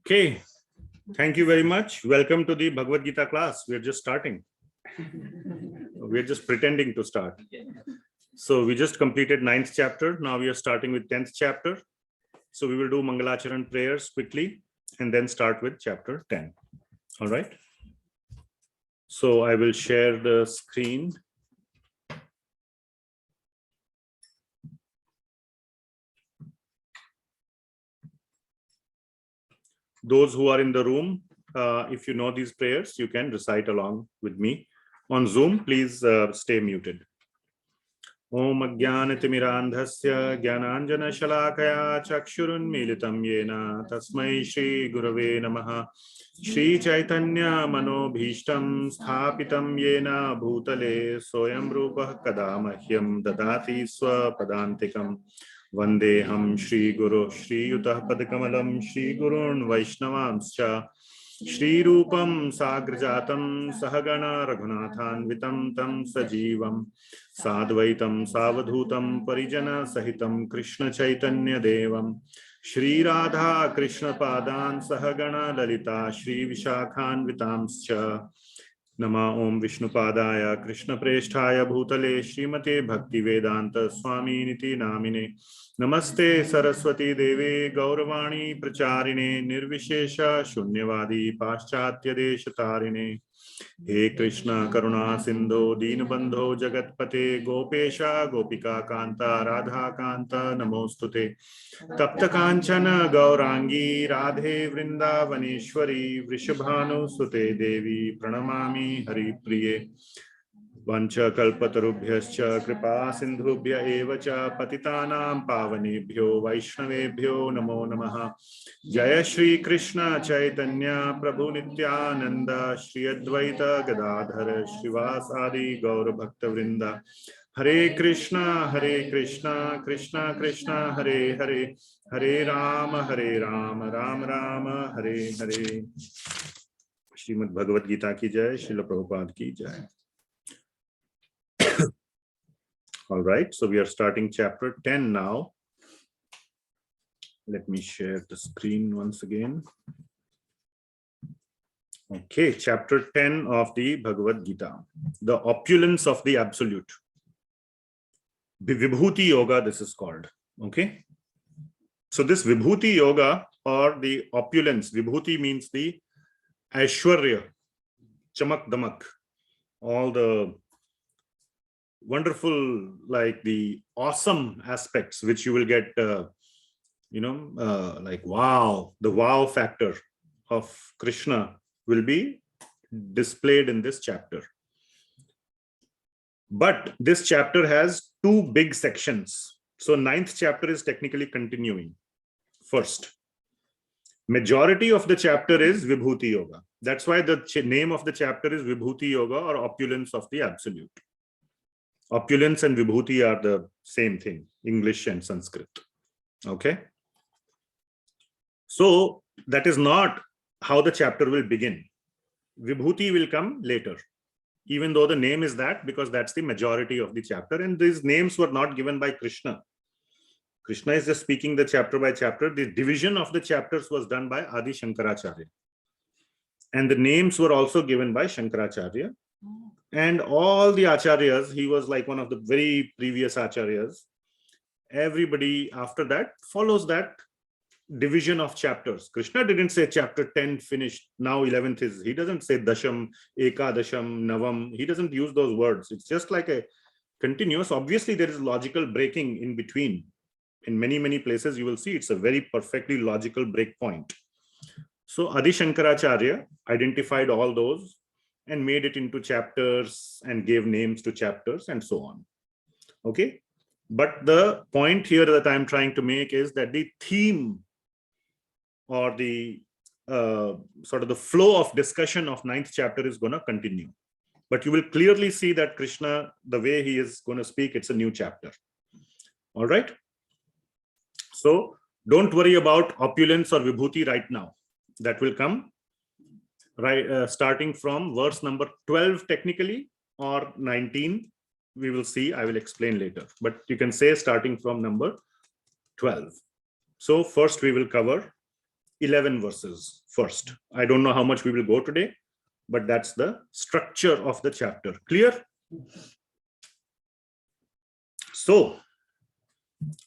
Okay, thank you very much. Welcome to the Bhagavad Gita class. We're just starting. We're just pretending to start. So we just completed 9th chapter. Now we are starting with 10th chapter. So we will do Mangalacharan prayers quickly and then start with chapter 10. All right. So I will share the screen. Those who are in the room, if you know these prayers, you can recite along with me. On Zoom, please stay muted. Om Ajnanatimirandhasya Jnananjana Shalakaya Chakshurunmilitam Yena Tasmai Shri Gurave Namaha Shri Chaitanya Manobhishtam Sthapitam Yena Bhutale Soyam Rupah Kadamahyam Dadati Swapadantikam Vandeham Shri Guru Shri Yutah Padakamalam Shri Gurun Vaishnavamscha Shri Rupam Sagrajatam Sahagana Raghunathanvitam Tam Sajivam Sadvaitam Savadhutam Parijana Sahitam Krishna Chaitanya Devam Shri Radha Krishna Padan Sahagana Lalita Shri Vishakhanvitamscha Nama Om Vishnu Padaya Krishna Presthaya Bhutale Srimate Bhakti Vedanta Swami Niti Namine Namaste Saraswati Devi Gauravani Pracharine Nirvishesha Shunyavadi Paschatya Deshatarine He Krishna Karuna Sindhu Deenabandho Jagatpate Gopesha Gopika Kanta Radha Kanta Namostute Tapta Kanchana Gaurangi Radhe Vrindavaneshwari Vrishabhanu Sute Devi Pranamami Hari Priye Vancha kalpatarubhyascha kripa sindhubhya evacha patitanam pavanebhyo vaishnavebhyo namo namaha Jaya Shri Krishna Chaitanya Prabhu Nityananda Shri Advaita Gadadhara Srivasadi Gaura Bhakta Vrinda Hare Krishna Krishna Krishna Hare Hare Hare Rama Rama Rama Hare Hare Srimad Bhagavad Gita ki jai, Srila Prabhupada ki jai. All right, so we are starting chapter 10 now. Let me share the screen once again. Okay, chapter 10 of the Bhagavad Gita, the opulence of the absolute. Vibhuti Yoga, this is called. Okay, so this Vibhuti Yoga or the opulence, Vibhuti means the Aishwarya, Chamak Damak, all the wonderful, like the awesome aspects which you will get, like wow, the wow factor of Krishna will be displayed in this chapter. But this chapter has two big sections. So 9th chapter is technically continuing. First, majority of the chapter is Vibhuti Yoga. That's why the name of the chapter is Vibhuti Yoga or opulence of the absolute. Opulence and Vibhuti are the same thing, English and Sanskrit. Okay. So that is not how the chapter will begin. Vibhuti will come later, even though the name is that, because that's the majority of the chapter. And these names were not given by Krishna. Krishna is just speaking the chapter by chapter. The division of the chapters was done by Adi Shankaracharya. And the names were also given by Shankaracharya. And all the acharyas, he was like one of the very previous acharyas. Everybody after that follows that division of chapters. Krishna didn't say chapter 10 finished, now 11th is. He doesn't say Dasham, Ekadasham, Navam. He doesn't use those words. It's just like a continuous. Obviously, there is logical breaking in between. In many, many places, you will see it's a very perfectly logical break point. So Adi Shankaracharya identified all those and made it into chapters and gave names to chapters and so on. Okay. But the point here that I'm trying to make is that the theme or the sort of the flow of discussion of 9th chapter is going to continue. But you will clearly see that Krishna, the way he is going to speak, it's a new chapter. All right. So don't worry about opulence or Vibhuti right now. That will come right starting from verse number 12 technically, or 19. We will see. I will explain later. But you can say starting from number 12. So first we will cover 11 verses first. I don't know how much we will go today, but that's the structure of the chapter. Clear? So,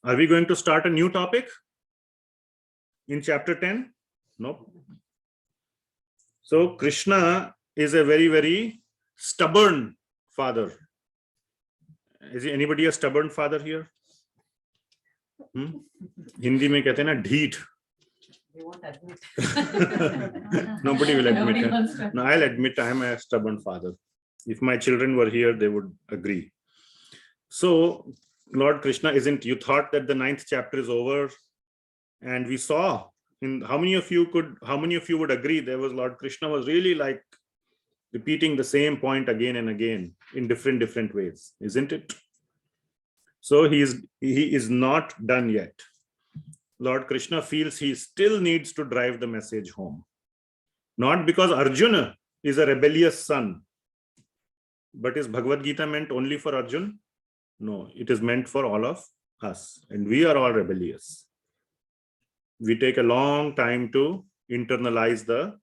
are we going to start a new topic in chapter 10? No. So, Krishna is a very, very stubborn father. Is anybody a stubborn father here? Hindi mein kehte na dheet. They won't admit. Nobody will admit it. No, I'll admit I'm a stubborn father. If my children were here, they would agree. So, Lord Krishna, you thought that the 9th chapter is over, and we saw how many of you would agree there was Lord Krishna was really like repeating the same point again and again in different ways, isn't it? So he is not done yet. Lord Krishna feels he still needs to drive the message home. Not because Arjuna is a rebellious son, but is Bhagavad Gita meant only for Arjuna? No, it is meant for all of us, and we are all rebellious. We take a long time to internalize the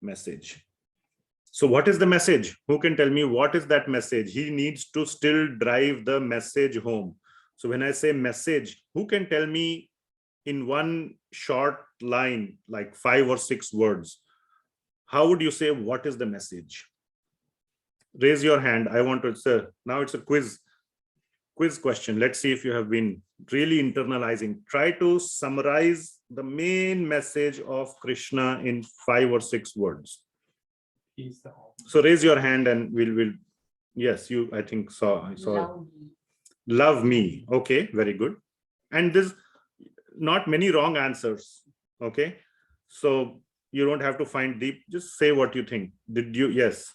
message. So what is the message? Who can tell me what is that message? He needs to still drive the message home. So when I say message, who can tell me in one short line, like 5 or 6 words, how would you say what is the message? Raise your hand. I want to, now it's a quiz question. Let's see if you have been really internalizing. Try to summarize the main message of Krishna in 5 or 6 words. So raise your hand and we'll yes, you I think I saw love me. Okay, very good. And there's not many wrong answers. Okay, so you don't have to find deep, just say what you think. Did you? Yes,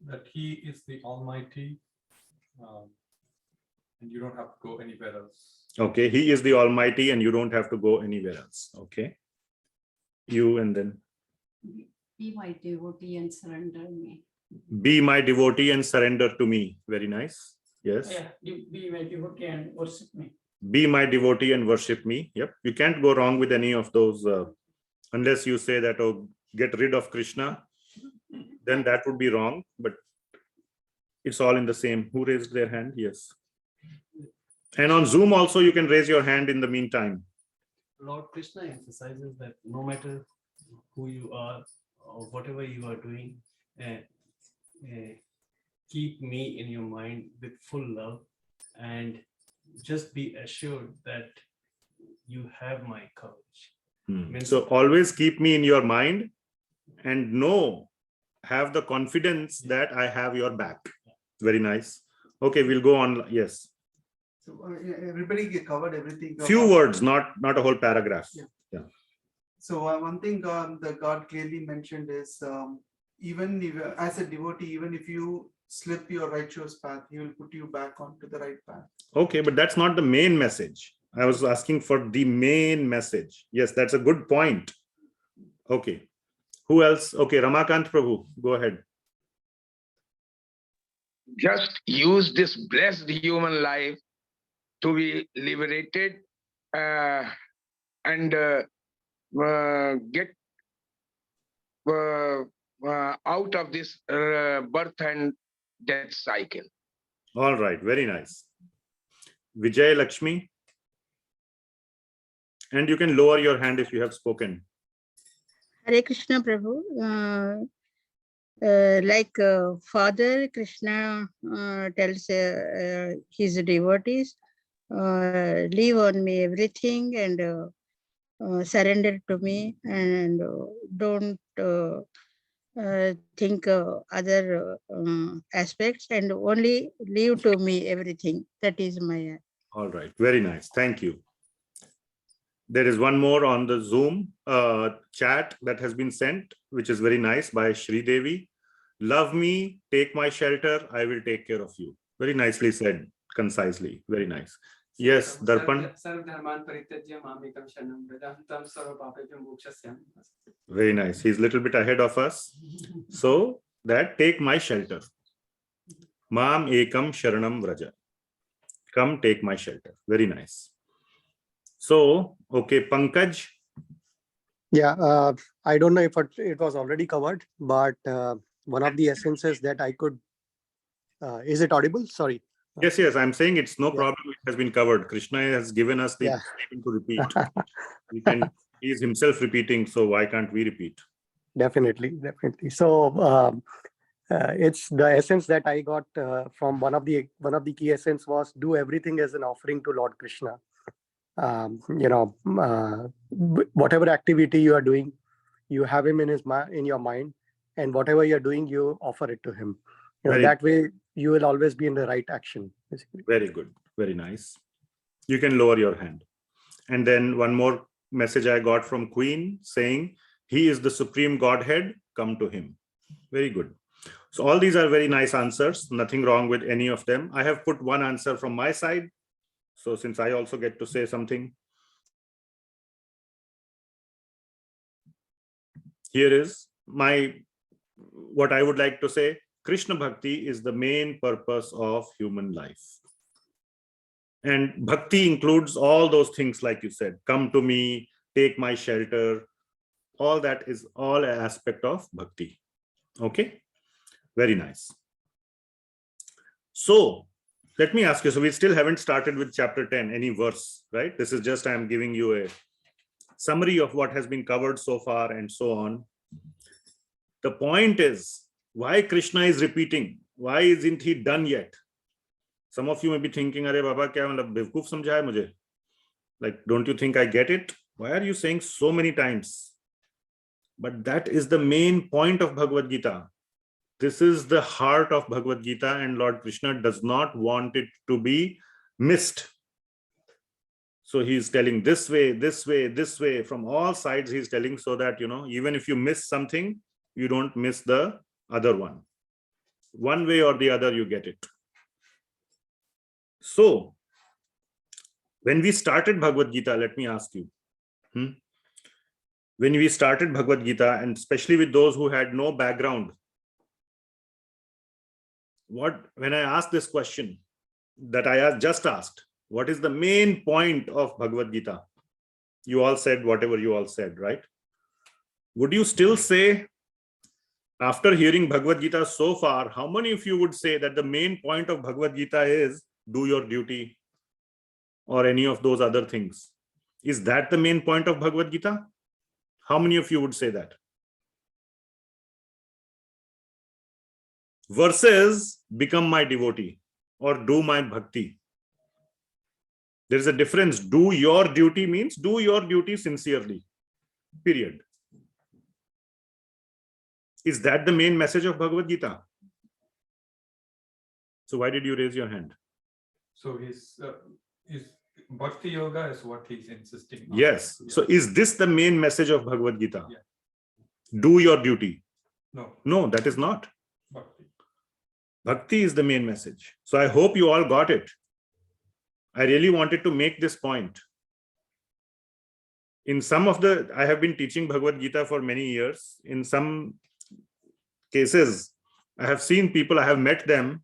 that he is the Almighty, and you don't have to go anywhere else. Okay, he is the Almighty and you don't have to go anywhere else. Okay, you, and then Be my devotee and surrender me. Be my devotee and surrender to me. Very nice. Yes. Yeah, be my devotee and worship me. Be my devotee and worship me. Yep. You can't go wrong with any of those unless you say that, oh, get rid of Krishna. Then that would be wrong. But it's all in the same. Who raised their hand? Yes. And on Zoom also, you can raise your hand in the meantime. Lord Krishna emphasizes that no matter who you are or whatever you are doing, keep me in your mind with full love, and just be assured that you have my courage. So always keep me in your mind and have the confidence that I have your back. Very nice. Okay, we'll go on. Yes. So everybody covered everything. Few words, not a whole paragraph. Yeah. So one thing that God clearly mentioned is even if, as a devotee, even if you slip your righteous path, He will put you back onto the right path. Okay, but that's not the main message. I was asking for the main message. Yes, that's a good point. Okay. Who else? Okay, Ramakant Prabhu, go ahead. Just use this blessed human life to be liberated and get out of this birth and death cycle. All right, very nice. Vijay Lakshmi. And you can lower your hand if you have spoken. Hare Krishna Prabhu. Father Krishna tells his devotees, leave on me everything and surrender to me, and don't think other aspects, and only leave to me everything. That is my. All right, very nice. Thank you. There is one more on the Zoom chat that has been sent, which is very nice, by Shri Devi. Love me, take my shelter, I will take care of you. Very nicely said, concisely. Very nice. Yes, Darpan. Very nice. He's a little bit ahead of us. So that take my shelter. Mam ekam sharanam vraja. Come take my shelter. Very nice. So, okay, Pankaj. Yeah, I don't know if it was already covered, but one of the essences that I could, is it audible? Sorry. Yes, I'm saying it's no Yeah. problem. It has been covered. Krishna has given us the Yeah. statement to repeat. He is himself repeating, so why can't we repeat? Definitely. So it's the essence that I got from one of the key essence was do everything as an offering to Lord Krishna. Whatever activity you are doing, you have him in your mind, and whatever you're doing, you offer it to him. That way you will always be in the right action, basically. Very good. Very nice. You can lower your hand. And then one more message I got from Queen saying, he is the supreme Godhead, come to him. Very good. So all these are very nice answers. Nothing wrong with any of them. I have put one answer from my side. So since I also get to say something, here is what I would like to say. Krishna Bhakti is the main purpose of human life. And Bhakti includes all those things, like you said, come to me, take my shelter. All that is all an aspect of Bhakti. Okay, very nice. So let me ask you, so we still haven't started with chapter 10, any verse, right? This is just, I'm giving you a summary of what has been covered so far and so on. The point is, why Krishna is repeating? Why isn't he done yet? Some of you may be thinking, Arey Baba, kya matlab bevkoof samjha hai mujhe? Like, don't you think I get it? Why are you saying so many times? But that is the main point of Bhagavad Gita. This is the heart of Bhagavad Gita, and Lord Krishna does not want it to be missed. So he's telling this way, this way, this way, from all sides he's telling, so that, even if you miss something, you don't miss the other one. One way or the other, you get it. So when we started Bhagavad Gita, let me ask you, when we started Bhagavad Gita, and especially with those who had no background, when I asked this question that I just asked, what is the main point of Bhagavad Gita? You all said whatever you all said, right? Would you still say, after hearing Bhagavad Gita so far, how many of you would say that the main point of Bhagavad Gita is do your duty or any of those other things? Is that the main point of Bhagavad Gita? How many of you would say that? Versus become my devotee or do my bhakti. There is a difference. Do your duty means do your duty sincerely. Period. Is that the main message of Bhagavad Gita? So why did you raise your hand? So his Bhakti Yoga is what he's insisting on. Yes. So is this the main message of Bhagavad Gita? Yeah. Do your duty. No, that is not. Bhakti. Bhakti is the main message. So I hope you all got it. I really wanted to make this point. In I have been teaching Bhagavad Gita for many years. In some cases, I have seen people, I have met them,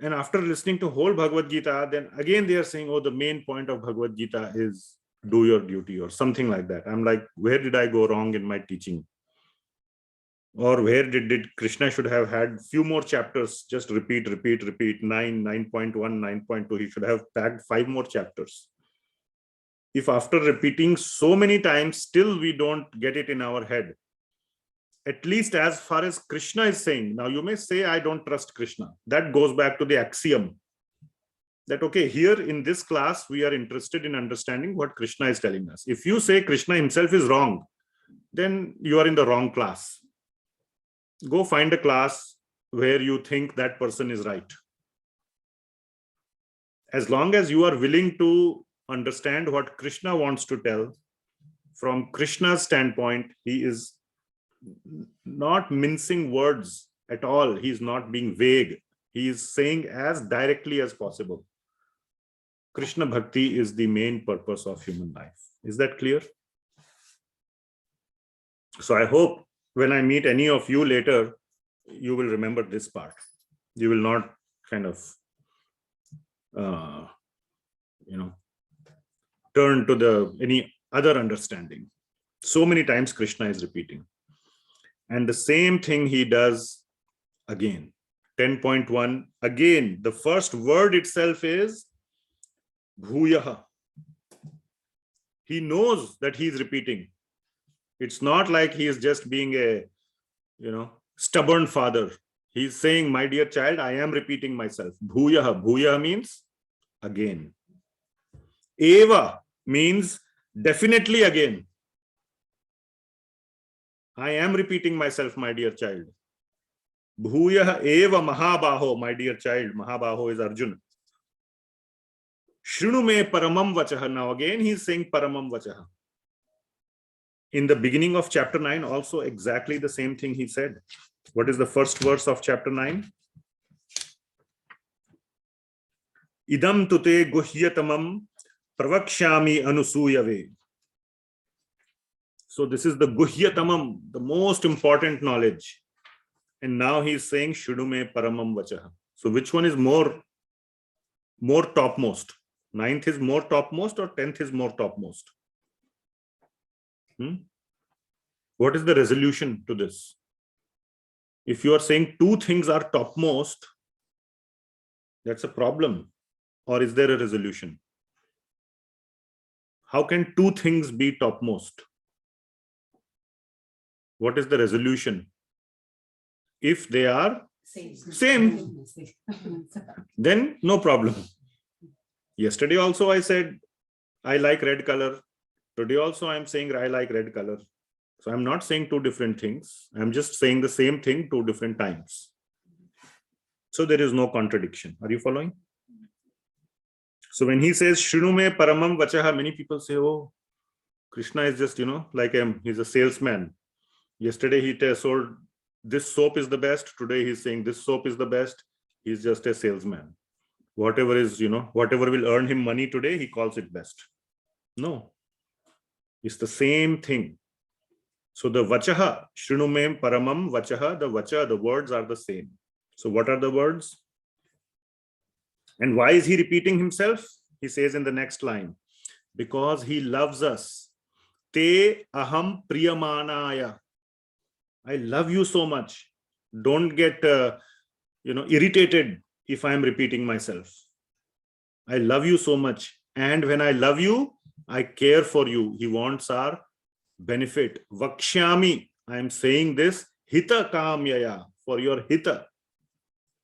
and after listening to whole Bhagavad Gita, then again they are saying, oh, the main point of Bhagavad Gita is do your duty or something like that. I'm like, where did I go wrong in my teaching? Or where did Krishna should have had few more chapters, just repeat, 9, 9.1, 9.2. He should have packed 5 more chapters. If after repeating so many times, still we don't get it in our head, at least as far as Krishna is saying. Now you may say, I don't trust Krishna. That goes back to the axiom that, okay, here in this class, we are interested in understanding what Krishna is telling us. If you say Krishna himself is wrong, then you are in the wrong class. Go find a class where you think that person is right. As long as you are willing to understand what Krishna wants to tell, from Krishna's standpoint, he is not mincing words at all. He is not being vague. He is saying as directly as possible. Krishna Bhakti is the main purpose of human life. Is that clear? So I hope when I meet any of you later, you will remember this part. You will not kind of, turn to any other understanding. So many times Krishna is repeating. And the same thing he does again. 10.1, again, the first word itself is Bhuyaha. He knows that he is repeating. It's not like he is just being a, stubborn father. He's saying, my dear child, I am repeating myself. Bhuyaha. Bhuyaha means again. Eva means definitely again. I am repeating myself, my dear child. Bhuyaha eva mahabaho, my dear child. Mahabaho is Arjuna. Shrinu me paramam vachaha. Now again he is saying paramam vachaha. In the beginning of chapter 9 also exactly the same thing he said. What is the first verse of chapter 9? Idam tute guhyatamam pravakshami anusuyave. So this is the guhyatamam, the most important knowledge. And now he is saying Shrinu me paramam vachaha. So which one is more topmost? 9th is more topmost or 10th is more topmost? What is the resolution to this? If you are saying two things are topmost, that's a problem. Or is there a resolution? How can two things be topmost? What is the resolution? If they are same, then no problem. Yesterday also I said, I like red color. Today also I'm saying I like red color. So I'm not saying two different things. I'm just saying the same thing two different times. So there is no contradiction. Are you following? So when he says, Shrinu me paramam vachaha, many people say, oh, Krishna is just, like he's a salesman. Yesterday he sold this soap is the best. Today he's saying this soap is the best. He's just a salesman. Whatever is, whatever will earn him money today, he calls it best. No, it's the same thing. So the vachaha, Shrinu me paramam vachaha, the vacha, the words are the same. So what are the words? And why is he repeating himself? He says in the next line, because he loves us. Te aham priyamanaya. I love you so much. Don't get, irritated if I am repeating myself. I love you so much. And when I love you, I care for you. He wants our benefit. Vakshyami. I am saying this. Hita kamyaya. For your hita.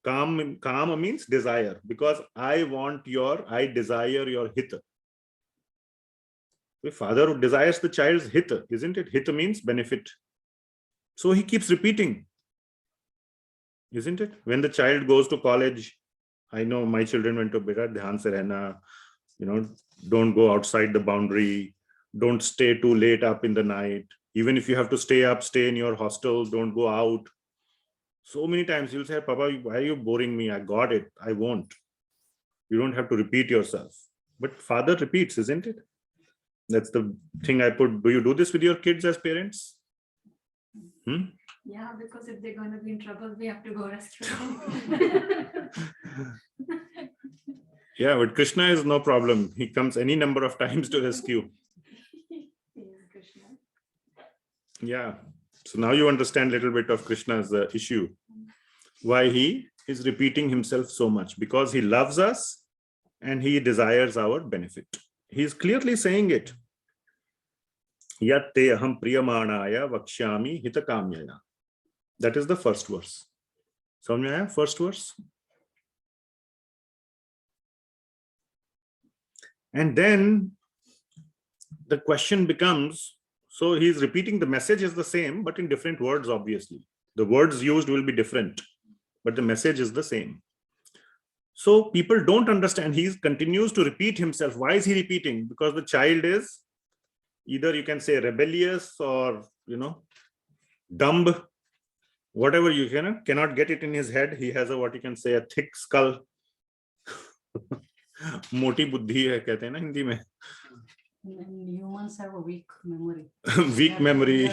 Kama means desire. Because I desire your hita. The father desires the child's hita, isn't it? Hita means benefit. So he keeps repeating. Isn't it? When the child goes to college, I know my children went to beta, dhyan se rehna, don't go outside the boundary, don't stay too late up in the night. Even if you have to stay up, stay in your hostel, don't go out. So many times you'll say, Papa, why are you boring me? I got it. I won't. You don't have to repeat yourself. But father repeats, isn't it? That's the thing I put. Do you do this with your kids as parents? Yeah, because if they're going to be in trouble, we have to go rescue them. Yeah, but Krishna is no problem. He comes any number of times to rescue. Krishna. Yeah. So now you understand a little bit of Krishna's issue. Why he is repeating himself so much. Because he loves us and he desires our benefit. He is clearly saying it. Yatte aham priyamanaya vakshyami hitakamyaya. That is the first verse. Samjaya, first verse. And then the question becomes, so he's repeating the message is the same, but in different words, obviously. The words used will be different, but the message is the same. So people don't understand. He continues to repeat himself. Why is he repeating? Because the child is either you can say rebellious or, dumb, whatever you cannot get it in his head. He has what you can say, a thick skull. Moti buddhi hai kehte hain na Hindi mein. Humans have a weak memory. Weak memory.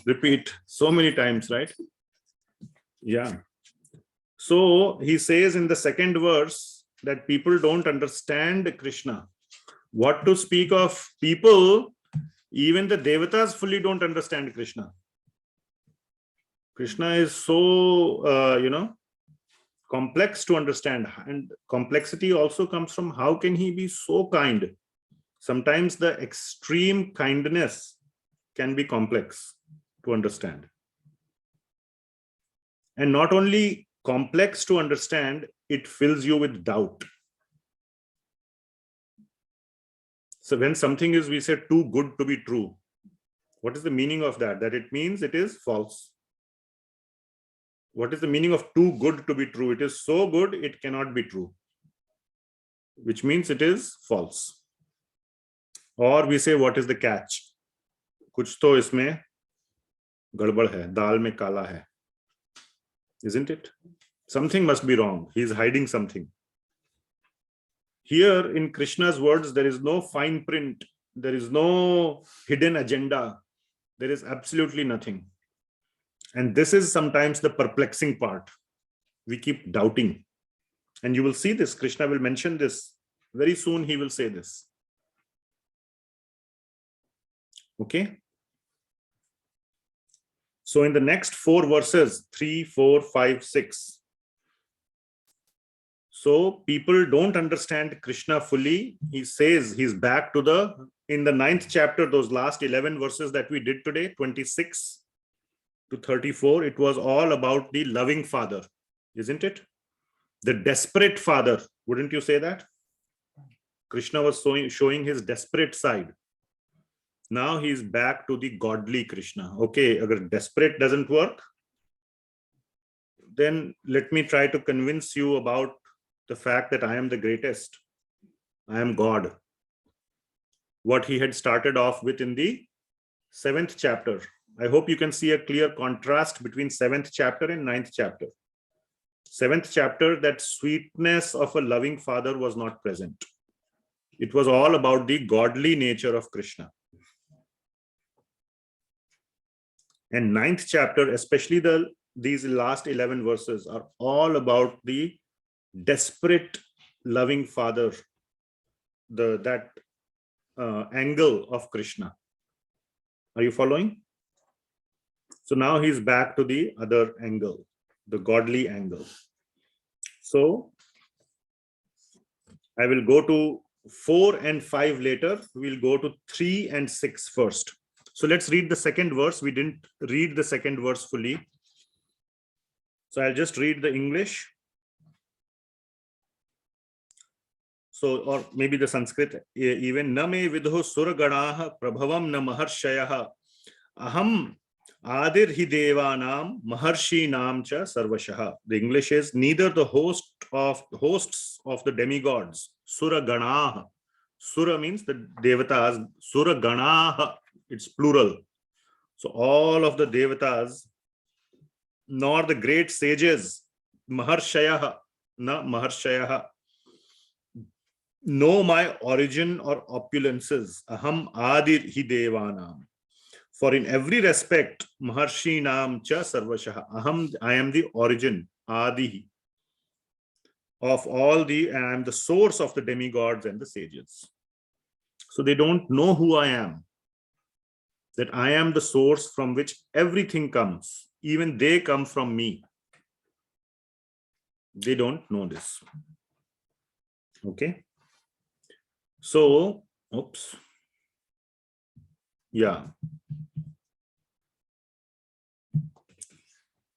Repeat so many times, right? Yeah. So he says in the second verse that people don't understand Krishna. What to speak of people, Even the devatas fully don't understand Krishna. Krishna is so, complex to understand. And complexity also comes from how can he be so kind? Sometimes the extreme kindness can be complex to understand. And not only complex to understand, it fills you with doubt. So when something is, we say, too good to be true, what is the meaning of that? That it means it is false. What is the meaning of too good to be true? It is so good, it cannot be true, which means it is false. Or we say, what is the catch? Kuch to isme gadbad hai, dal mein kala hai. Isn't it? Something must be wrong. He is hiding something. Here in Krishna's words, there is no fine print. There is no hidden agenda. There is absolutely nothing. And this is sometimes the perplexing part. We keep doubting. And you will see this. Krishna will mention this. Very soon he will say this. Okay. So in the next 4 verses, 3, 4, 5, 6. So people don't understand Krishna fully. He says he's back to in the 9th chapter, those last 11 verses that we did today, 26 to 34, it was all about the loving father, isn't it? The desperate father, wouldn't you say that? Krishna was showing his desperate side. Now he's back to the godly Krishna. Okay, if desperate doesn't work, then let me try to convince you about the fact that I am the greatest. I am God. What he had started off with in the 7th chapter. I hope you can see a clear contrast between 7th chapter and 9th chapter. 7th chapter, that sweetness of a loving father was not present. It was all about the godly nature of Krishna. And 9th chapter, especially these last 11 verses, are all about the desperate loving father, that angle of Krishna. Are you following? So now he's back to the other angle, the godly angle. So I will go to 4 and 5 later. We'll go to 3 and 6 first. So let's read the second verse. We didn't read the second verse fully. So I'll just read the English. So, or maybe the Sanskrit even. Na me vidho suraganaha prabhavam na maharshayah aham adir hi devanam maharshi nam cha sarvashah. The English is, neither the hosts of the demigods, suraganaha. Sura means the devatas, suraganaha, it's plural. So all of the devatas, nor the great sages, maharshayah, na maharshayah, know my origin or opulences. Aham adir hi devanam. For in every respect, maharshi nam cha sarvashah. Aham, I am the origin, adi, of all and I am the source of the demigods and the sages. So they don't know who I am. That I am the source from which everything comes. Even they come from me. They don't know this. Okay. So, oops. Yeah.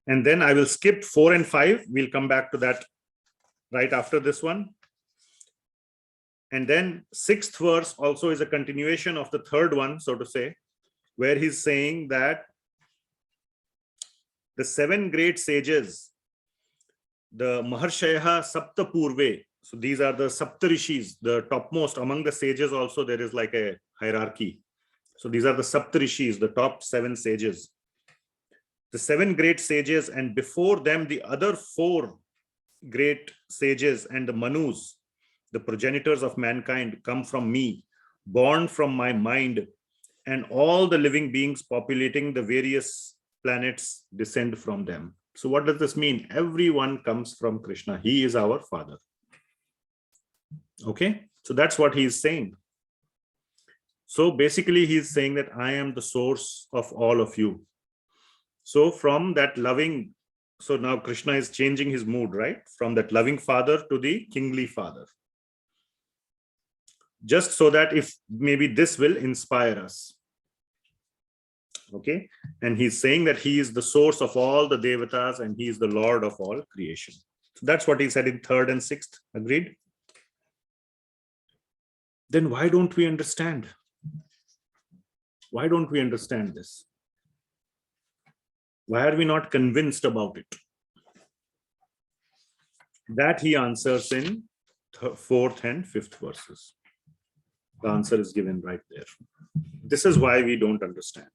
And then I will skip 4 and 5. We'll come back to that right after this one. And then 6th verse also is a continuation of the 3rd one, so to say, where he's saying that the 7 great sages, the Maharshayah Sapta Purve, so these are the Saptarishis, the topmost among the sages. Also there is like a hierarchy. So these are the Saptarishis, the top 7 sages. The 7 great sages, and before them the other 4 great sages and the Manus, the progenitors of mankind, come from me, born from my mind, and all the living beings populating the various planets descend from them. So what does this mean? Everyone comes from Krishna. He is our father. Okay, so that's what he is saying. So basically he's saying that I am the source of all of you. So from that loving, so now Krishna is changing his mood, right? From that loving father to the kingly father. Just so that if maybe this will inspire us. Okay. And he's saying that he is the source of all the devatas and he is the Lord of all creation. So that's what he said in 3rd and 6th. Agreed? Then why don't we understand? Why don't we understand this? Why are we not convinced about it? That he answers in 4th and 5th verses. The answer is given right there. This is why we don't understand.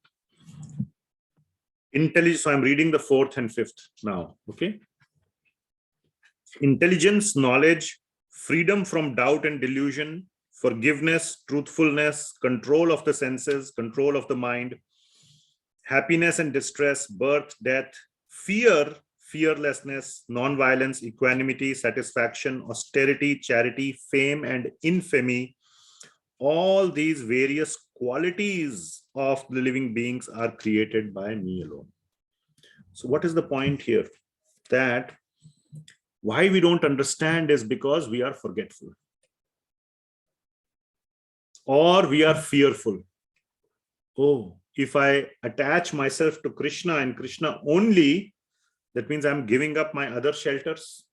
So I'm reading the 4th and 5th now. Okay. Intelligence, knowledge, freedom from doubt and delusion, forgiveness, truthfulness, control of the senses, control of the mind, happiness and distress, birth, death, fear, fearlessness, non-violence, equanimity, satisfaction, austerity, charity, fame and infamy, all these various qualities of the living beings are created by me alone. So what is the point here? That why we don't understand is because we are forgetful. Or we are fearful. Oh, if I attach myself to Krishna and Krishna only, that means I'm giving up my other shelters.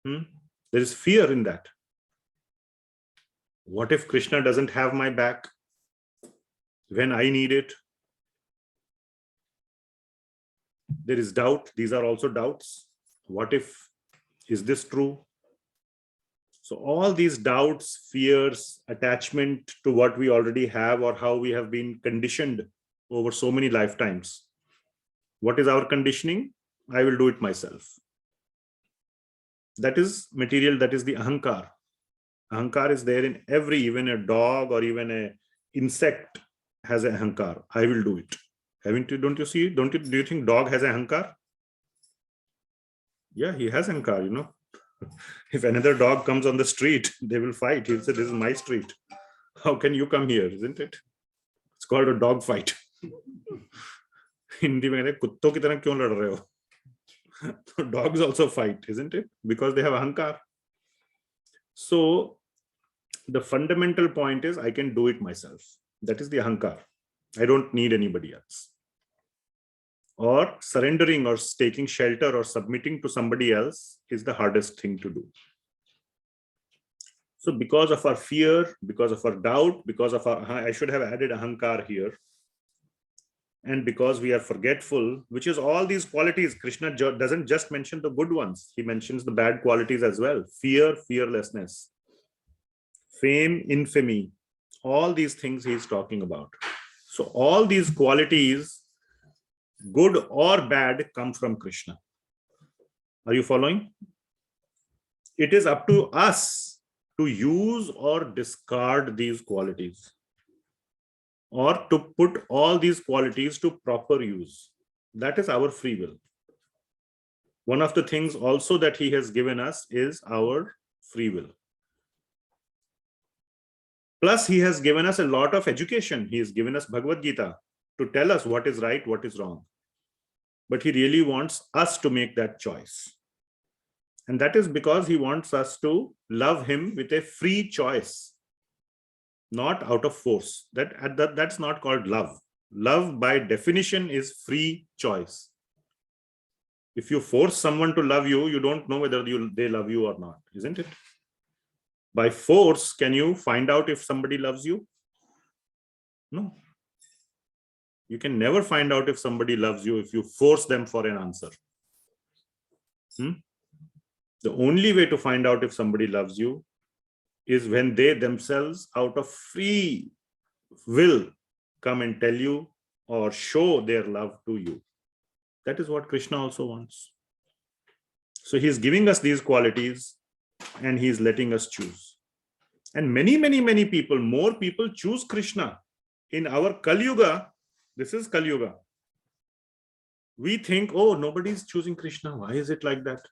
There is fear in that. What if Krishna doesn't have my back when I need it? There is doubt. These are also doubts. What if, is this true? So all these doubts, fears, attachment to what we already have or how we have been conditioned over so many lifetimes. What is our conditioning? I will do it myself. That is material, that is the ahankar. Ahankar is there in every, even a dog or even a insect has a ahankar. I will do it. Don't you see? Do you think dog has a ahankar? Yeah, he has ahankar, you know. If another dog comes on the street, they will fight. He'll say, this is my street. How can you come here, isn't it? It's called a dog fight. Hindi mein kehte, kutton ki tarah kyun lad rahe ho? So dogs also fight, isn't it? Because they have ahankar. So the fundamental point is I can do it myself. That is the ahankar. I don't need anybody else. Or surrendering or taking shelter or submitting to somebody else is the hardest thing to do. So because of our fear, because of our doubt, because of our, I should have added ahankar here. And because we are forgetful, which is all these qualities, Krishna doesn't just mention the good ones. He mentions the bad qualities as well. Fear, fearlessness, fame, infamy, all these things he's talking about. So all these qualities, good or bad, come from Krishna. Are you following? It is up to us to use or discard these qualities, or to put all these qualities to proper use. That is our free will. One of the things also that he has given us is our free will. Plus, he has given us a lot of education. He has given us Bhagavad Gita to tell us what is right, what is wrong. But he really wants us to make that choice. And that is because he wants us to love him with a free choice, not out of force. That's not called love. Love by definition is free choice. If you force someone to love you, you don't know whether they love you or not, isn't it? By force, can you find out if somebody loves you? No. You can never find out if somebody loves you if you force them for an answer. The only way to find out if somebody loves you is when they themselves, out of free will, come and tell you or show their love to you. That is what Krishna also wants. So he's giving us these qualities and he's letting us choose. And many people, more people choose Krishna. In our Kaliyuga, this is Kaliyuga. We think, oh, nobody's choosing Krishna. Why is it like that?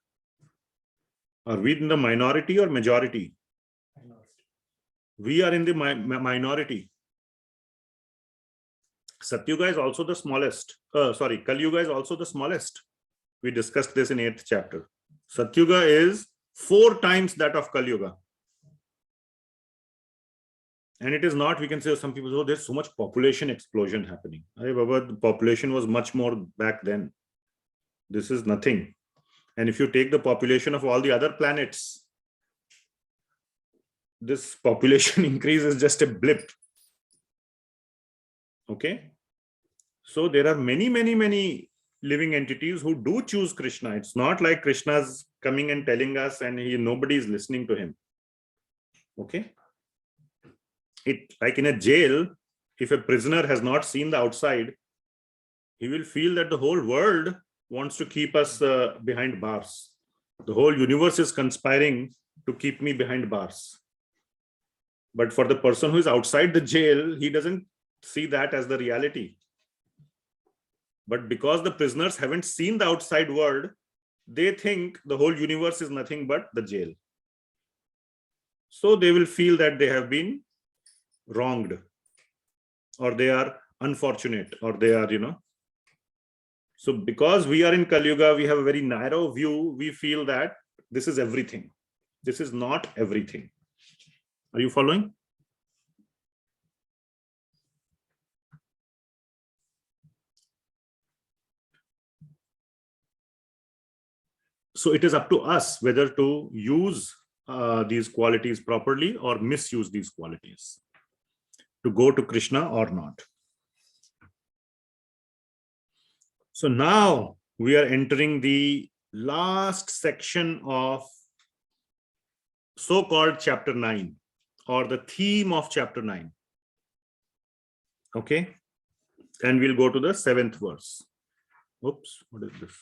Are we in the minority or majority? We are in the minority. Satyuga is also the smallest. Kaliyuga is also the smallest. We discussed this in 8th chapter. Satyuga is 4 times that of Kaliyuga. And it is not, we can say, some people say, oh, there's so much population explosion happening. Hey, Baba, the population was much more back then. This is nothing. And if you take the population of all the other planets, this population increase is just a blip. Okay. So there are many, many, many living entities who do choose Krishna. It's not like Krishna's coming and telling us and nobody is listening to him. Okay. It like in a jail, if a prisoner has not seen the outside, he will feel that the whole world wants to keep us behind bars. The whole universe is conspiring to keep me behind bars. But for the person who is outside the jail, he doesn't see that as the reality. But because the prisoners haven't seen the outside world, they think the whole universe is nothing but the jail. So they will feel that they have been wronged, or they are unfortunate, or they are, So because we are in Kaliyuga, we have a very narrow view. We feel that this is everything. This is not everything. Are you following? So it is up to us whether to use these qualities properly or misuse these qualities to go to Krishna or not. So now we are entering the last section of so-called chapter 9, or the theme of chapter 9. Okay. And we'll go to the 7th verse. Oops, what is this?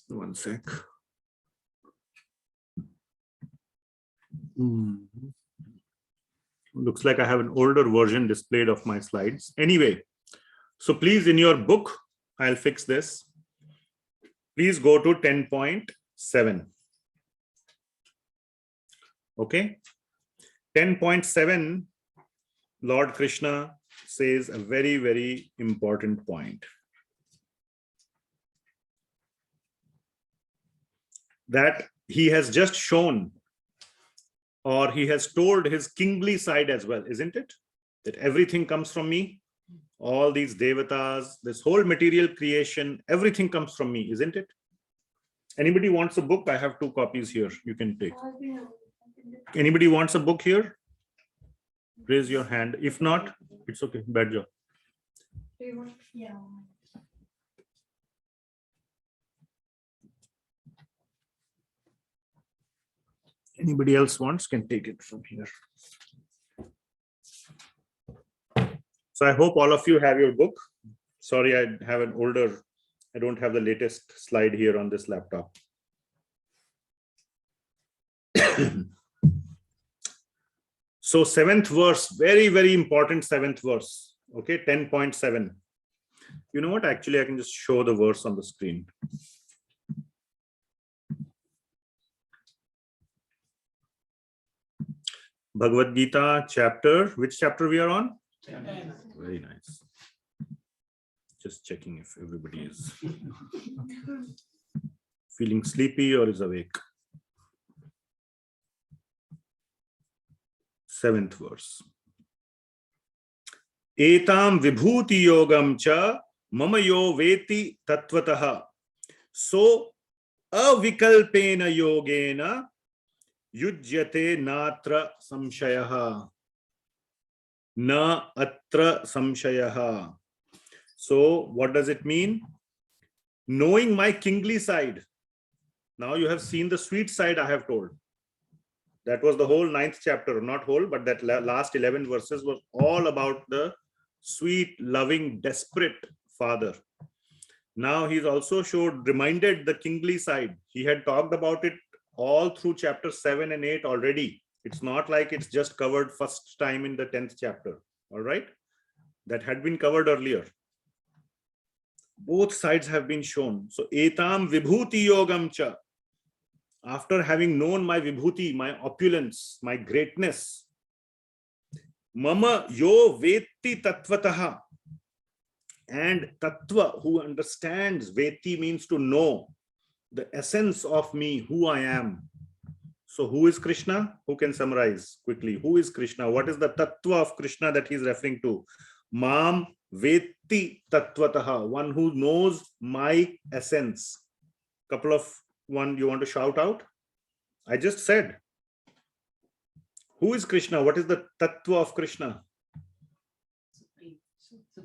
One sec. Looks like I have an older version displayed of my slides. Anyway, so please, in your book, I'll fix this. Please go to 10.7. Okay. 10.7, Lord Krishna says a very, very important point. That he has just shown, or he has told his kingly side as well, isn't it? That everything comes from me. All these devatas, this whole material creation, everything comes from me, isn't it? Anybody wants a book? I have 2 copies here. You can take. Anybody wants a book here? Raise your hand. If not, it's okay. Bad job. Yeah. Anybody else wants can take it from here. So I hope all of you have your book. Sorry, I don't have the latest slide here on this laptop. So 7th verse, very, very important 7th verse. Okay, 10.7. You know what? Actually, I can just show the verse on the screen. Bhagavad Gita chapter, which chapter we are on? 10. Very nice. Just checking if everybody is feeling sleepy or is awake. 7th verse. Etam Vibhuti yogam cha mama yo veti tattvataha. So avikalpena yogena yujyate natra samshayaha. Na atra samshayaha. So what does it mean? Knowing my kingly side. Now you have seen the sweet side I have told. That was the whole 9th chapter, not whole, but that last 11 verses was all about the sweet, loving, desperate father. Now he's also reminded the kingly side. He had talked about it all through chapter 7 and 8 already. It's not like it's just covered first time in the 10th chapter. All right. That had been covered earlier. Both sides have been shown. So etam vibhuti yogam cha. After having known my vibhuti, my opulence, my greatness, mama yo veti tattvataha, and tattva, who understands, veti means to know the essence of me, who I am. So who is Krishna? Who can summarize quickly? Who is Krishna? What is the tattva of Krishna that he is referring to? Mam veti tattvataha, one who knows my essence. Couple of one you want to shout out? I just said. Who is Krishna? What is the tattva of Krishna?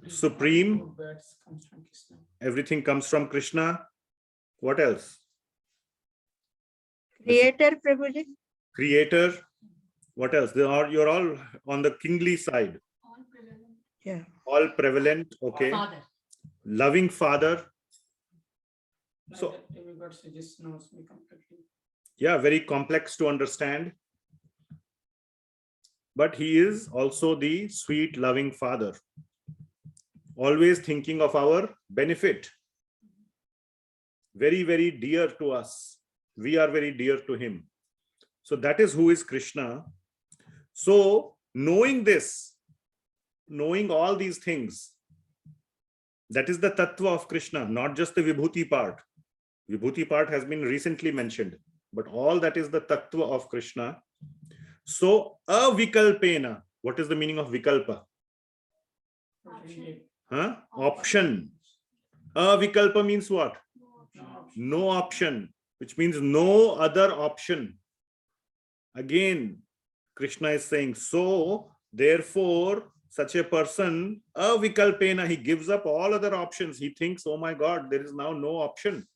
Supreme. All words comes from Krishna. Everything comes from Krishna. What else? Creator, Prabhuji. Creator. What else? You're all on the kingly side. All prevalent. Yeah. All prevalent. Okay. Father. Loving Father. Like So- that demigod just knows me completely. Yeah, very complex to understand. But he is also the sweet, loving Father, always thinking of our benefit. Very, very dear to us. We are very dear to him. So that is who is Krishna. So knowing this, knowing all these things, that is the tattva of Krishna, not just the Vibhuti part. Vibhuti part has been recently mentioned, but all that is the tattva of Krishna. So avikalpena, what is the meaning of vikalpa? Option. Huh? Option. Avikalpa means what? No option. No option, which means no other option. Again, Krishna is saying, so therefore, such a person, avikalpena, he gives up all other options. He thinks, oh my God, there is now no option.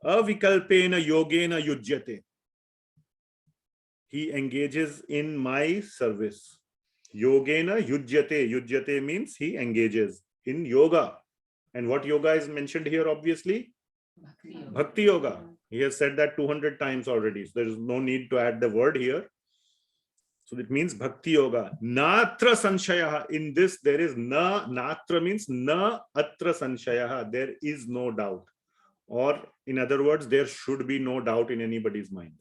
Avikalpena yogena yujyate. He engages in my service. Yogena yujyate. Yujyate means he engages in yoga. And what yoga is mentioned here, obviously? Bhakti yoga. He has said that 200 times already. So there is no need to add the word here. So it means bhakti yoga. Natra sanshaya. In this, there is na. Natra means na atra sanshaya. There is no doubt. Or in other words, there should be no doubt in anybody's mind.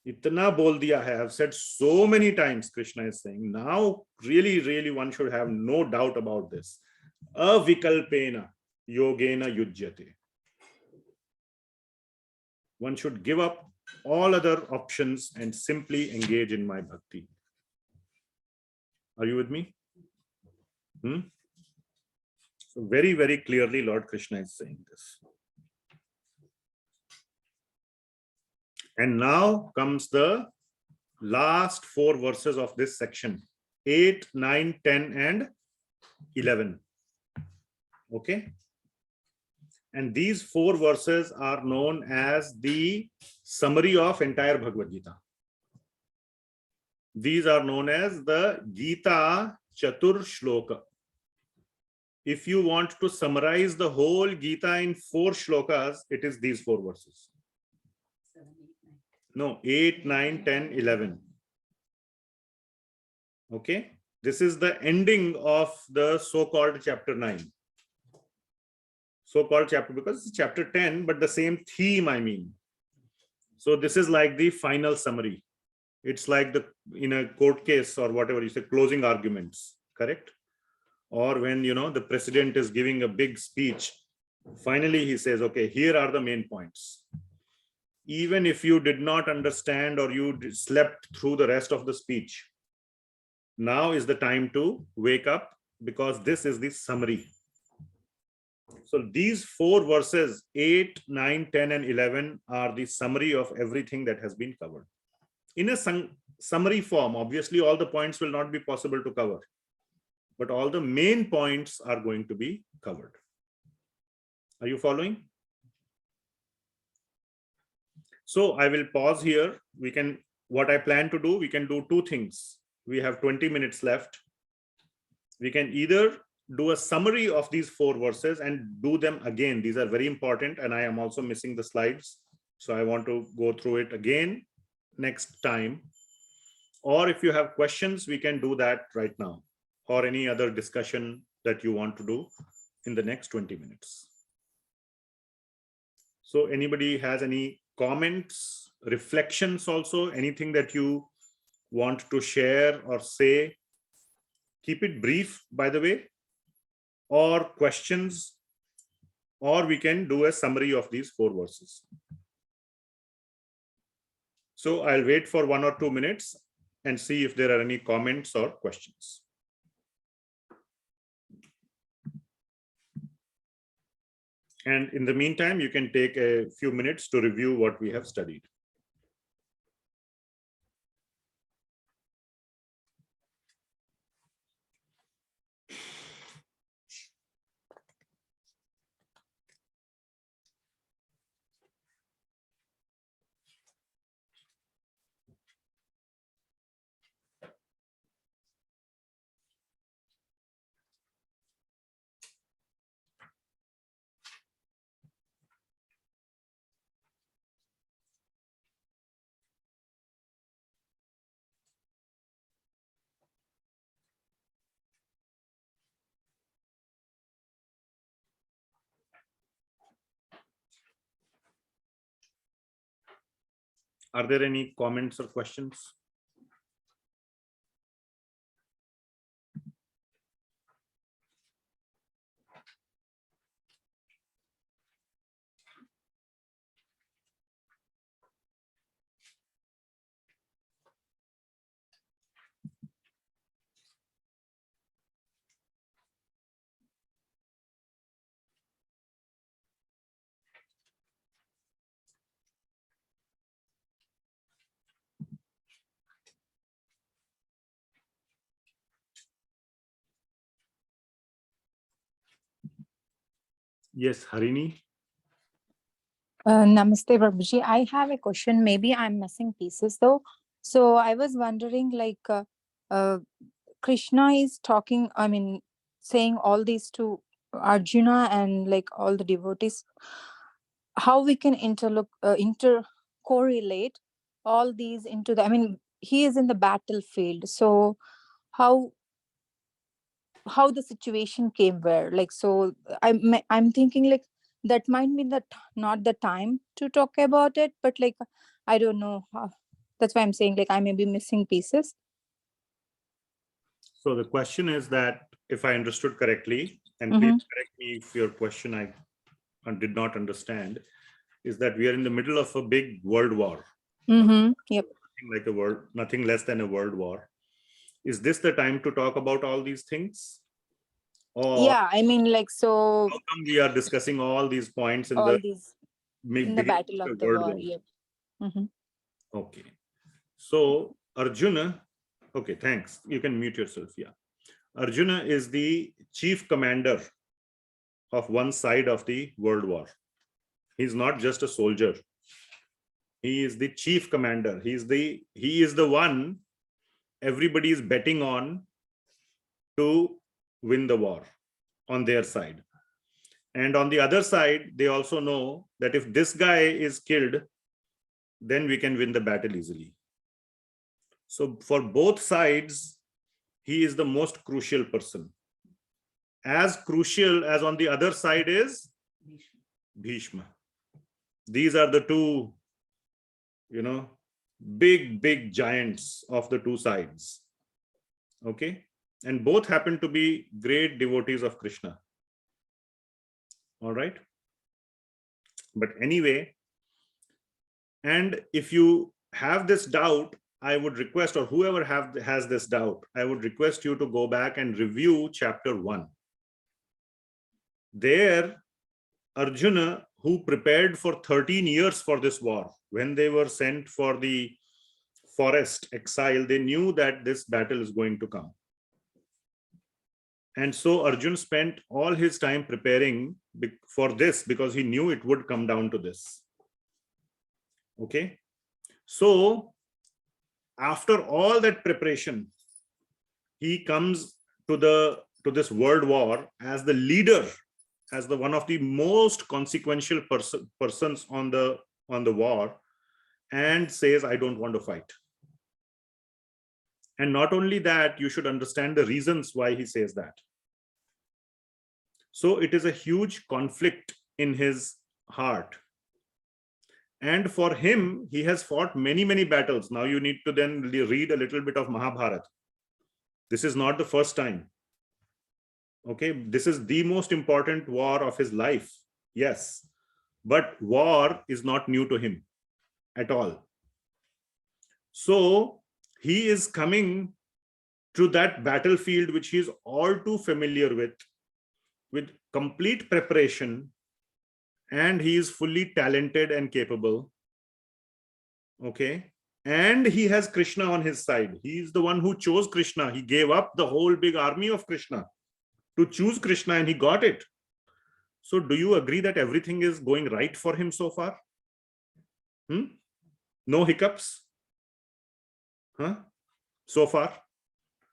Itna bol diya hai. I have said so many times, Krishna is saying, now really, really one should have no doubt about this. Avikalpena yogena yujyate. One should give up all other options and simply engage in my bhakti. Are you with me? So very, very clearly, Lord Krishna is saying this. And now comes the last 4 verses of this section, 8, 9, 10, and 11. Okay. And these 4 verses are known as the summary of entire Bhagavad Gita. These are known as the Gita Chatur Shloka. If you want to summarize the whole Gita in 4 shlokas, it is these 4 verses. No, 8, 9, 10, 11. Okay. This is the ending of the so-called chapter 9. So-called chapter because it's chapter 10, but the same theme, I mean. So this is like the final summary. It's like the in a court case or whatever you say, closing arguments, correct? Or when, you know, the president is giving a big speech, finally he says, okay, here are the main points. Even if you did not understand or you slept through the rest of the speech, now is the time to wake up because this is the summary. So these 4 verses, 8, 9, 10, and 11 are the summary of everything that has been covered. In a summary form, obviously all the points will not be possible to cover, but all the main points are going to be covered. Are you following? So I will pause here. What I plan to do, we can do 2 things. We have 20 minutes left. We can either do a summary of these 4 verses and do them again. These are very important, and I am also missing the slides. So I want to go through it again next time. Or if you have questions, we can do that right now, or any other discussion that you want to do. in the next 20 minutes. So anybody has any comments, reflections also, anything that you want to share or say? Keep it brief, by the way, or questions, or we can do a summary of these 4 verses. So I'll wait for 1 or 2 minutes and see if there are any comments or questions. And in the meantime, you can take a few minutes to review what we have studied. Are there any comments or questions? Yes, Harini. Namaste, Prabhuji. I have a question. Maybe I'm missing pieces though. So I was wondering, Krishna is talking, saying all these to Arjuna and like all the devotees, how we can intercorrelate all these into he is in the battlefield. So how the situation came where, I'm thinking like that might be not the time to talk about it, but like I don't know how, that's why I'm saying like I may be missing pieces. So the question is that, if I understood correctly, and please correct me if your question I did not understand, is that we are in the middle of a big world war. Yep. Like nothing less than a world war. Is this the time to talk about all these things? Or Yeah, so how come we are discussing all these points in all the these in the battle of the war. Yep. Okay. So Arjuna, okay, thanks. You can mute yourself. Yeah. Arjuna is the chief commander of one side of the world war. He's not just a soldier. He is the chief commander. He is the one everybody is betting on to win the war on their side. And on the other side, they also know that if this guy is killed, then we can win the battle easily. So for both sides, he is the most crucial person. As crucial as on the other side is Bhishma. These are the two, big giants of the two sides. Okay. And both happen to be great devotees of Krishna. All right. But anyway, and if you have this doubt, I would request, or whoever has this doubt, I would request you to go back and review chapter 1. There, Arjuna, who prepared for 13 years for this war, when they were sent for the forest exile, they knew that this battle is going to come. And so Arjuna spent all his time preparing for this because he knew it would come down to this. Okay. So after all that preparation, he comes to this world war as the leader, as the one of the most consequential persons on the war, and says, I don't want to fight. And not only that, you should understand the reasons why he says that. So it is a huge conflict in his heart. And for him, he has fought many, many battles. Now you need to then read a little bit of Mahabharata. This is not the first time. Okay, this is the most important war of his life. Yes, but war is not new to him at all. So he is coming to that battlefield which he is all too familiar with complete preparation, and he is fully talented and capable. Okay, and he has Krishna on his side. He is the one who chose Krishna. He gave up the whole big army of Krishna to choose Krishna, and he got it. So do you agree that everything is going right for him so far? No hiccups? So far?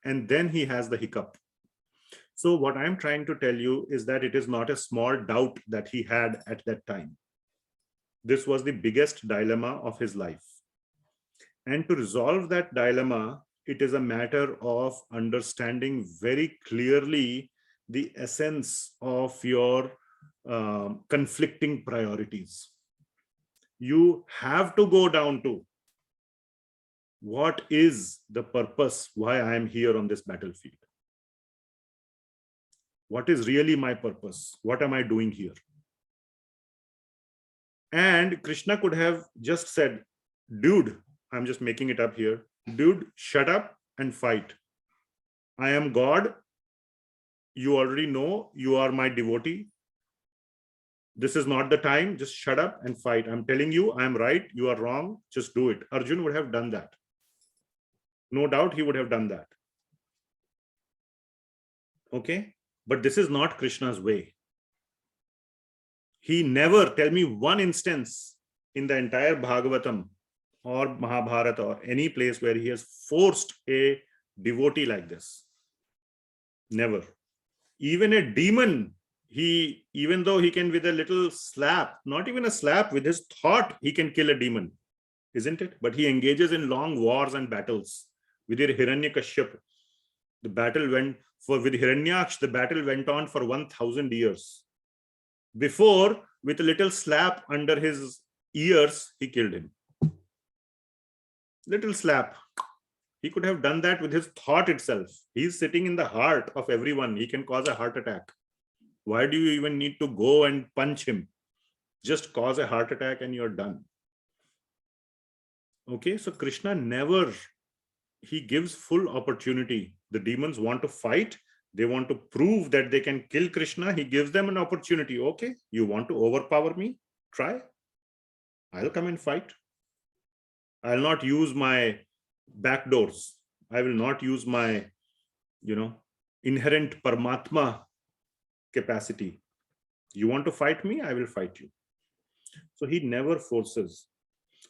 And then he has the hiccup. So what I'm trying to tell you is that it is not a small doubt that he had at that time. This was the biggest dilemma of his life. And to resolve that dilemma, it is a matter of understanding very clearly the essence of your conflicting priorities. You have to go down to what is the purpose why I am here on this battlefield. What is really my purpose? What am I doing here? And Krishna could have just said, dude, I'm just making it up here. Dude, shut up and fight. I am God. You already know you are my devotee. This is not the time. Just shut up and fight. I'm telling you, I'm right. You are wrong. Just do it. Arjuna would have done that. No doubt he would have done that. Okay. But this is not Krishna's way. He never, tell me one instance in the entire Bhagavatam or Mahabharata or any place where he has forced a devotee like this. Never. Even a demon, even though he can with a little slap, not even a slap, with his thought, he can kill a demon, isn't it? But he engages in long wars and battles. With Hiranyakashyap, the battle went with Hiranyaksh, the battle went on for 1,000 years. Before, with a little slap under his ears, he killed him. Little slap. He could have done that with his thought itself. He's sitting in the heart of everyone. He can cause a heart attack. Why do you even need to go and punch him? Just cause a heart attack and you're done. Okay, so Krishna never, he gives full opportunity. The demons want to fight. They want to prove that they can kill Krishna. He gives them an opportunity. Okay, you want to overpower me? Try. I'll come and fight. I'll not use my back doors. I will not use my, inherent Paramatma capacity. You want to fight me? I will fight you. So he never forces.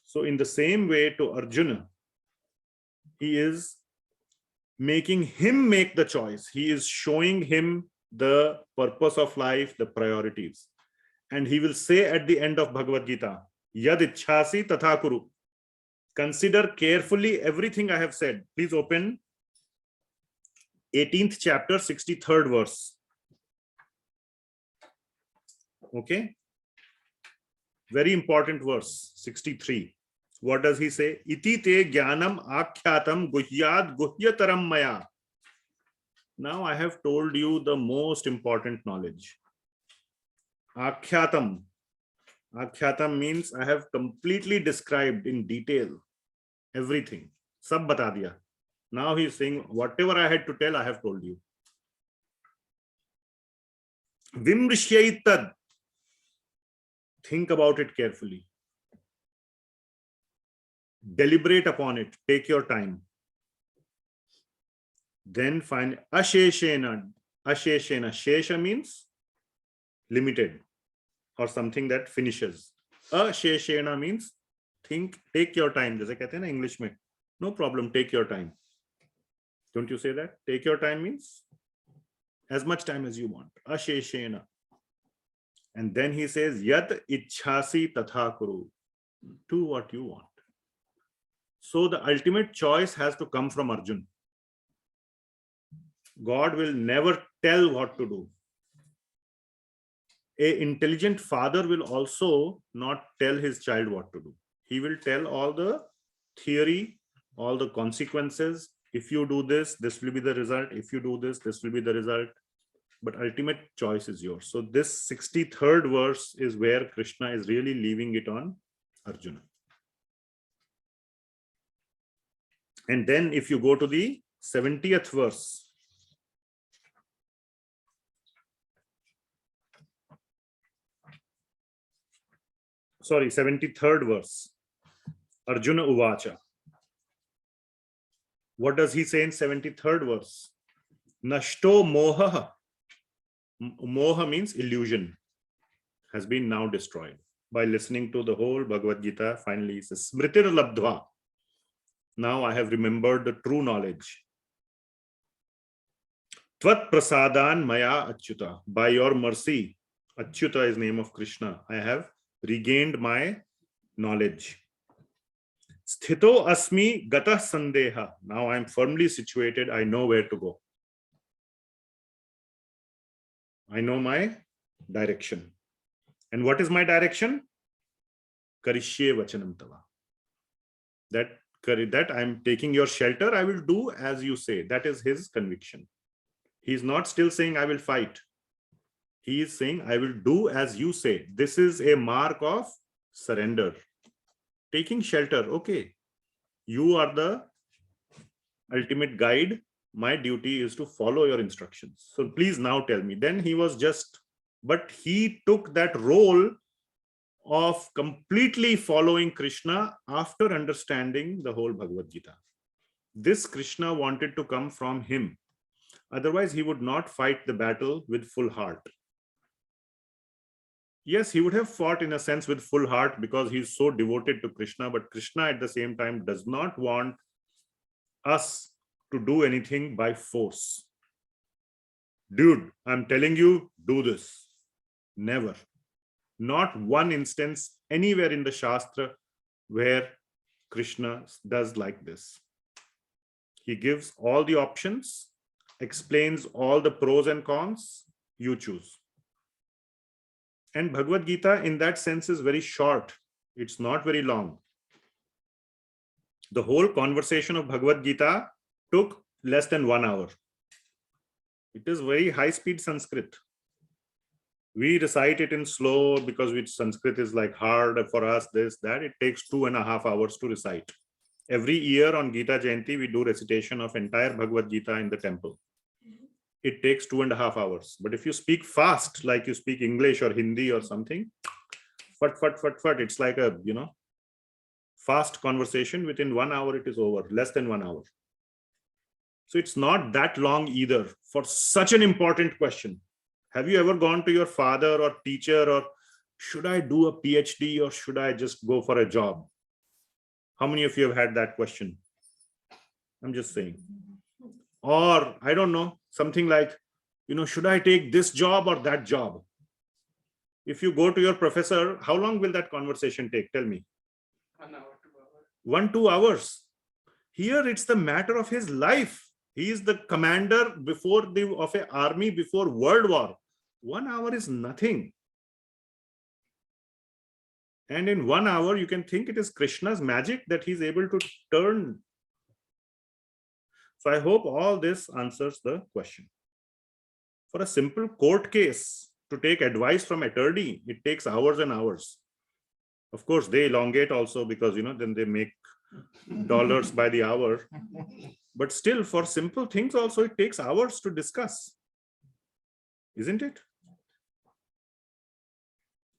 So in the same way to Arjuna, he is making him make the choice. He is showing him the purpose of life, the priorities. And he will say at the end of Bhagavad Gita, Yad Ichhasi Tatha Kuru. Consider carefully everything I have said. Please open 18th chapter, 63rd verse. Okay. Very important verse, 63. What does he say? Iti te jnanam akyatam guhyad guhyataram maya. Now I have told you the most important knowledge. Akyatam. Akyatam means I have completely described in detail everything. Sab bata diya. Now he is saying whatever I had to tell, I have told you. Vimrishyaittad. Think about it carefully. Deliberate upon it. Take your time. Then find asheshena. Asheshena. Shesha means limited or something that finishes. Asheshena means think, take your time. Jaise kehte hain na English mein. No problem, take your time. Don't you say that? Take your time means as much time as you want. Asheshena. And then he says, Yat ichhasi tatha kuru. Do what you want. So the ultimate choice has to come from Arjuna. God will never tell what to do. a intelligent father will also not tell his child what to do. He will tell all the theory, all the consequences. If you do this, this will be the result. If you do this, this will be the result. But ultimate choice is yours. So this 63rd verse is where Krishna is really leaving it on Arjuna. And then if you go to the 70th verse, sorry, 73rd verse, Arjuna Uvacha. What does he say in 73rd verse? Nashto moha. Moha means illusion, has been now destroyed. By listening to the whole Bhagavad Gita, finally he says, Smritir labdhva. Now I have remembered the true knowledge. Tvat prasadan maya achyuta. By your mercy, Achyuta is name of Krishna, I have regained my knowledge. Sthito asmi gata sandeha. Now I am firmly situated. I know where to go. I know my direction. And what is my direction? Karishye vachanam tava. That I am taking your shelter. I will do as you say. That is his conviction. He is not still saying I will fight. He is saying I will do as you say. This is a mark of surrender. Taking shelter. Okay. You are the ultimate guide. My duty is to follow your instructions. So please now tell me. Then he was just, but he took that role of completely following Krishna after understanding the whole Bhagavad Gita. This Krishna wanted to come from him. Otherwise, he would not fight the battle with full heart. Yes, he would have fought in a sense with full heart because he's so devoted to Krishna, but Krishna at the same time does not want us to do anything by force. Dude, I'm telling you, do this. Never. Not one instance anywhere in the Shastra where Krishna does like this. He gives all the options, explains all the pros and cons, you choose. And Bhagavad Gita in that sense is very short. It's not very long. The whole conversation of Bhagavad Gita took less than 1 hour. It is very high-speed Sanskrit. We recite it in slow because Sanskrit is like hard for us, this, that. It takes 2.5 hours to recite. Every year on Gita Jayanti, we do recitation of entire Bhagavad Gita in the temple. It takes 2.5 hours. But if you speak fast, like you speak English or Hindi or something, fat, it's like a, fast conversation. Within 1 hour, it is over, less than 1 hour. So it's not that long either for such an important question. Have you ever gone to your father or teacher or should I do a PhD or should I just go for a job? How many of you have had that question? I'm just saying. Or I don't know, something like, should I take this job or that job? If you go to your professor, how long will that conversation take? Tell me. 1 hour, 2 hours. 1-2 hours. Here it's the matter of his life. He is the commander of an army before World War. 1 hour is nothing. And in 1 hour, you can think it is Krishna's magic that he's able to turn. So I hope all this answers the question. For a simple court case, to take advice from attorney, it takes hours and hours. Of course, they elongate also because, then they make dollars by the hour. But still, for simple things also, it takes hours to discuss. Isn't it?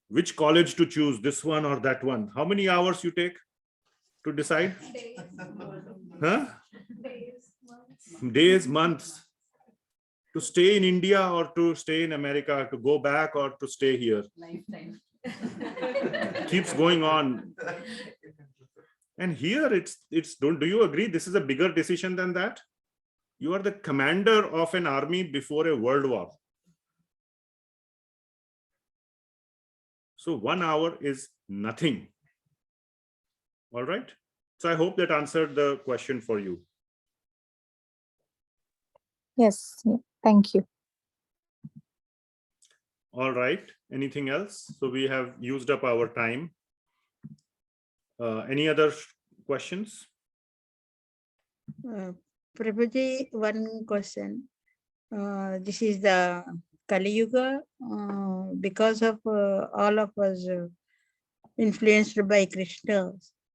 Which college to choose, this one or that one? How many hours you take to decide? Days. Huh? Days, months. Days, months. To stay in India or to stay in America, to go back or to stay here. Lifetime. Keeps going on. And here do you agree this is a bigger decision than that? You are the commander of an army before a world war. So 1 hour is nothing. All right. So I hope that answered the question for you. Yes, thank you. All right. Anything else? So we have used up our time. Any other questions? Prabhuji, one question. This is the Kaliyuga. Because of all of us influenced by Krishna,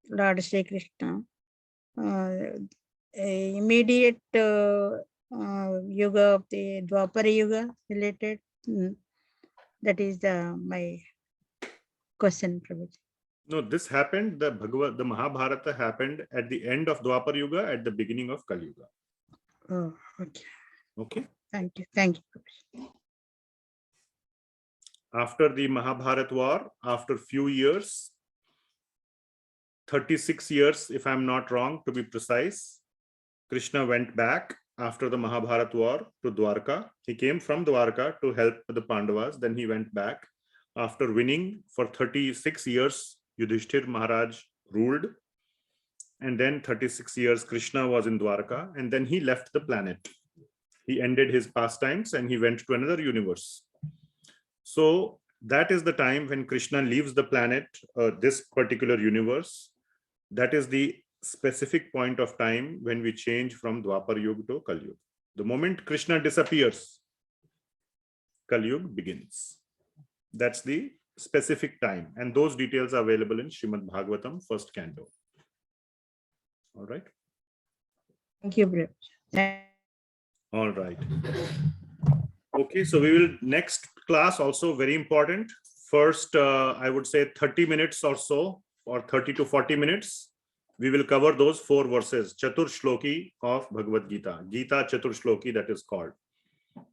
Lord Sri Krishna, immediate yuga of the Dwaparyuga related. That is my question, Prabhuji. No, this happened. The Mahabharata happened at the end of Dwaparyuga, at the beginning of Kaliyuga. Oh, okay. Okay. Thank you. Thank you, Prabhuji. After the Mahabharata war, after few years, 36 years, if I'm not wrong, to be precise, Krishna went back after the Mahabharata war to Dwarka. He came from Dwarka to help the Pandavas. Then he went back. After winning for 36 years, Yudhishthir Maharaj ruled. And then 36 years, Krishna was in Dwarka. And then he left the planet. He ended his pastimes and he went to another universe. So that is the time when Krishna leaves the planet, this particular universe. That is the specific point of time when we change from Dwaparyuga to Kaliyuga. The moment Krishna disappears, Kaliyuga begins. That's the specific time. And those details are available in Srimad Bhagavatam, first canto. All right. Thank you, Prabhuji. All right. Okay, so we will next class also very important. First, I would say 30 minutes or so, or 30 to 40 minutes. We will cover those 4 verses, Chatur Shloki of Bhagavad Gita, Gita Chatur Shloki, that is called.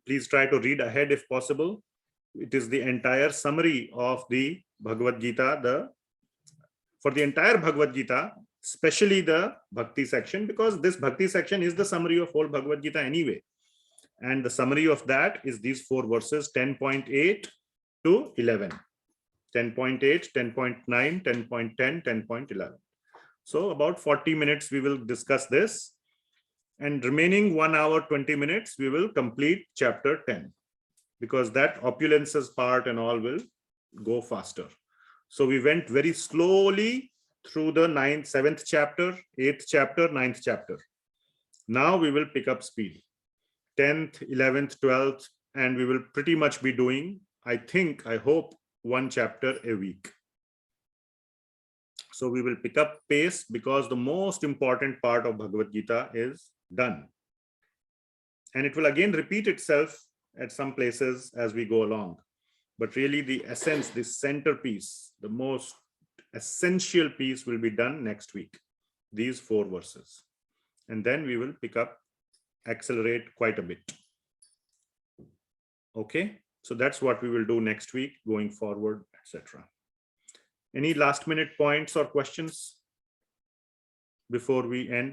Please try to read ahead if possible. It is the entire summary of the Bhagavad Gita, for the entire Bhagavad Gita, especially the Bhakti section, because this Bhakti section is the summary of whole Bhagavad Gita anyway. And the summary of that is these 4 verses, 10.8 to 11. 10.8, 10.9, 10.10, 10.11. So about 40 minutes we will discuss this. And remaining 1 hour, 20 minutes, we will complete chapter 10. Because that opulences part and all will go faster. So we went very slowly through the 7th chapter, 8th chapter, 9th chapter. Now we will pick up speed. 10th, 11th, 12th, and we will pretty much be doing, I hope, 1 chapter a week. So we will pick up pace because the most important part of Bhagavad Gita is done. And it will again repeat itself at some places as we go along. But really the essence, the centerpiece, the most essential piece will be done next week. These 4 verses. And then we will pick up, accelerate quite a bit. Okay, so that's what we will do next week, going forward, etc. Any last minute points or questions before we end?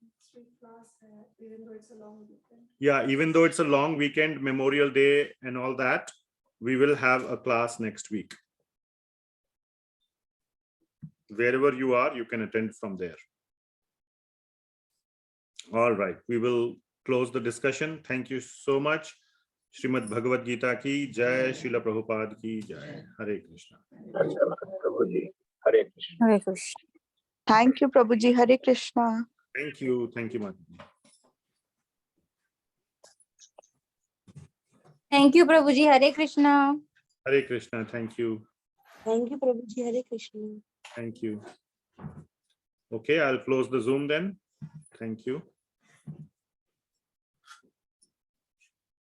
Next week class, even though it's a long weekend. Yeah, even though it's a long weekend, Memorial Day and all that, we will have a class next week. Wherever you are, you can attend from there. All right, we will close the discussion. Thank you so much. Srimad Bhagavad Gita ki jai, Srila Prabhupada ki jai. Hare Krishna. Hare Krishna. Hare Krishna. Thank you, Prabhuji. Hare Krishna. Thank you. Thank you, Mataji. Thank you, Prabhuji. Hare Krishna. Hare Krishna. Thank you. Thank you, Prabhuji. Hare Krishna. Thank you. Okay, I'll close the Zoom then. Thank you.